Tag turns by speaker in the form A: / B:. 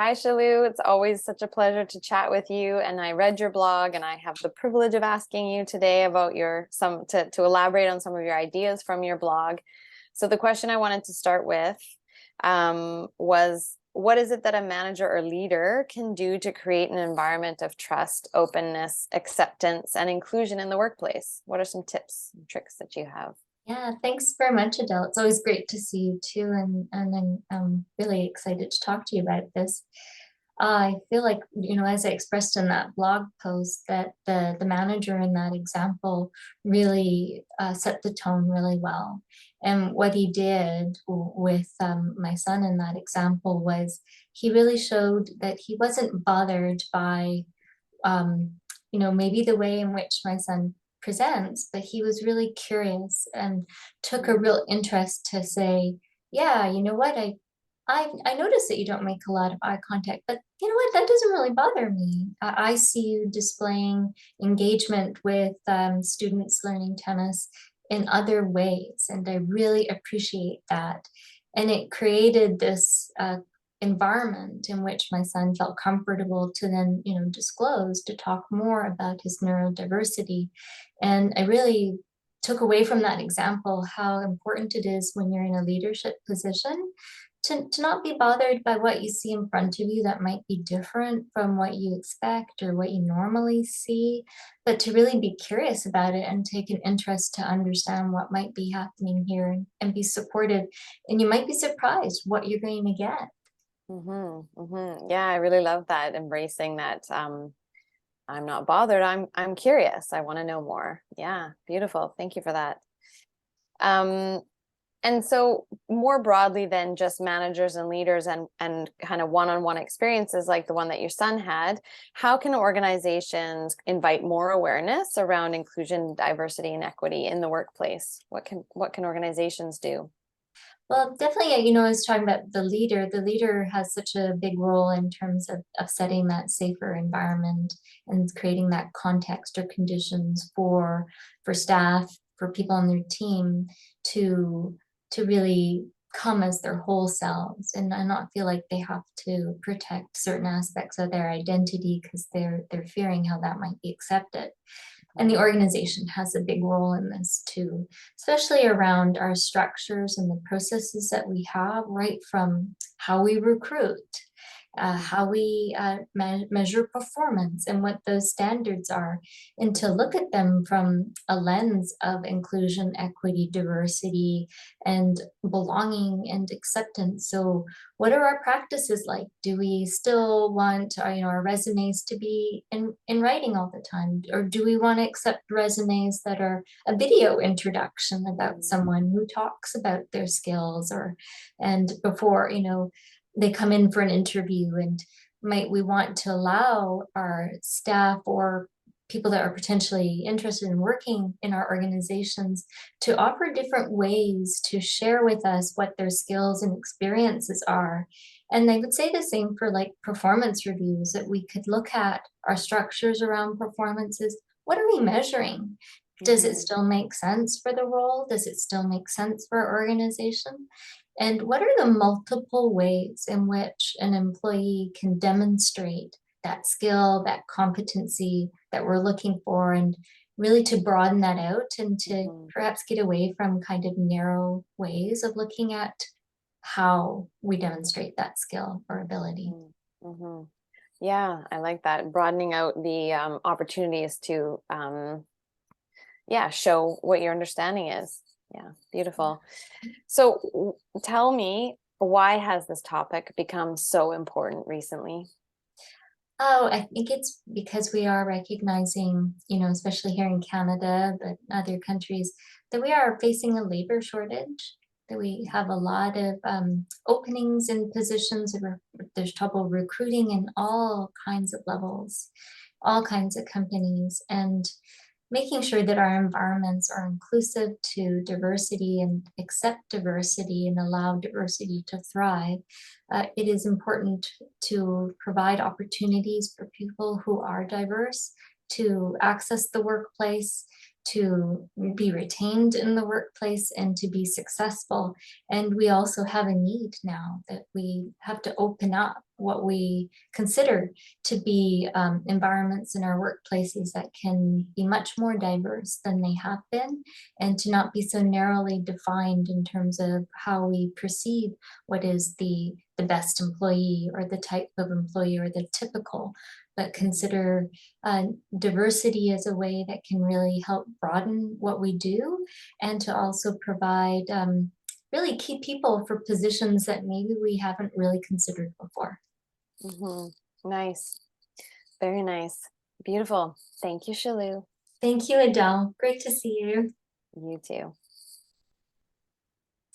A: Hi, Shalu. It's always such a pleasure to chat with you. And I read your blog, and I have the privilege of asking you today about to elaborate on some of your ideas from your blog. So the question I wanted to start with was, what is it that a manager or leader can do to create an environment of trust, openness, acceptance, and inclusion in the workplace? What are some tips and tricks that you have?
B: Yeah, thanks very much, Adele. It's always great to see you too, and I'm really excited to talk to you about this. I feel like, as I expressed in that blog post, that the manager in that example really set the tone really well. And what he did with my son in that example was he really showed that he wasn't bothered by um, maybe the way in which my son presents, but he was really curious and took a real interest to say, yeah, you know what, I noticed that you don't make a lot of eye contact, but you know what, that doesn't really bother me. I see you displaying engagement with students learning tennis in other ways, and I really appreciate that. And it created this environment in which my son felt comfortable to then, disclose, to talk more about his neurodiversity. And I really took away from that example how important it is when you're in a leadership position to not be bothered by what you see in front of you that might be different from what you expect or what you normally see, but to really be curious about it and take an interest to understand what might be happening here and be supported. And you might be surprised what you're going to get.
A: Yeah, I really love that, embracing that. I'm not bothered. I'm curious. I want to know more. Yeah, beautiful. Thank you for that. Um, and so more broadly than just managers and leaders and kind of one-on-one experiences like the one that your son had, how can organizations invite more awareness around inclusion, diversity, and equity in the workplace? What can organizations do?
B: Well, definitely, I was talking about the leader. The leader has such a big role in terms of setting that safer environment and creating that context or conditions for staff, for people on their team to to really come as their whole selves and not feel like they have to protect certain aspects of their identity because they're fearing how that might be accepted. And the organization has a big role in this too, especially around our structures and the processes that we have, right from how we recruit, how we measure performance and what those standards are, and to look at them from a lens of inclusion, equity, diversity, and belonging and acceptance. So, what are our practices like? Do we still want our resumes to be in writing all the time? Or do we want to accept resumes that are a video introduction about someone who talks about their skills or and before, they come in for an interview, and might we want to allow our staff or people that are potentially interested in working in our organizations to offer different ways to share with us what their skills and experiences are. And I would say the same for like performance reviews, that we could look at our structures around performances. What are we measuring? Does it
A: Mhm.
B: still make sense for the role? Does it still make sense for our organization? And what are the multiple ways in which an employee can demonstrate that skill, that competency that we're looking for, and really to broaden that out and to
A: Mhm.
B: perhaps get away from kind of narrow ways of looking at how we demonstrate that skill or ability.
A: Mhm. Mhm. Yeah, I like that. Broadening out the opportunities to, yeah, show what your understanding is. Yeah, beautiful. So tell me, why has this topic become so important recently?
B: Oh, I think it's because we are recognizing, especially here in Canada, but other countries, that we are facing a labor shortage, that we have a lot of openings in positions, where there's trouble recruiting in all kinds of levels, all kinds of companies, and making sure that our environments are inclusive to diversity and accept diversity and allow diversity to thrive. It is important to provide opportunities for people who are diverse to access the workplace to be retained in the workplace and to be successful. And we also have a need now that we have to open up what we consider to be environments in our workplaces that can be much more diverse than they have been, and to not be so narrowly defined in terms of how we perceive what is the best employee or the type of employee or the typical, but consider diversity as a way that can really help broaden what we do, and to also provide really key people for positions that maybe we haven't really considered before.
A: Nice. Very nice. Beautiful. Thank you, Shalu.
B: Thank you, Adele. Great to see you.
A: You too.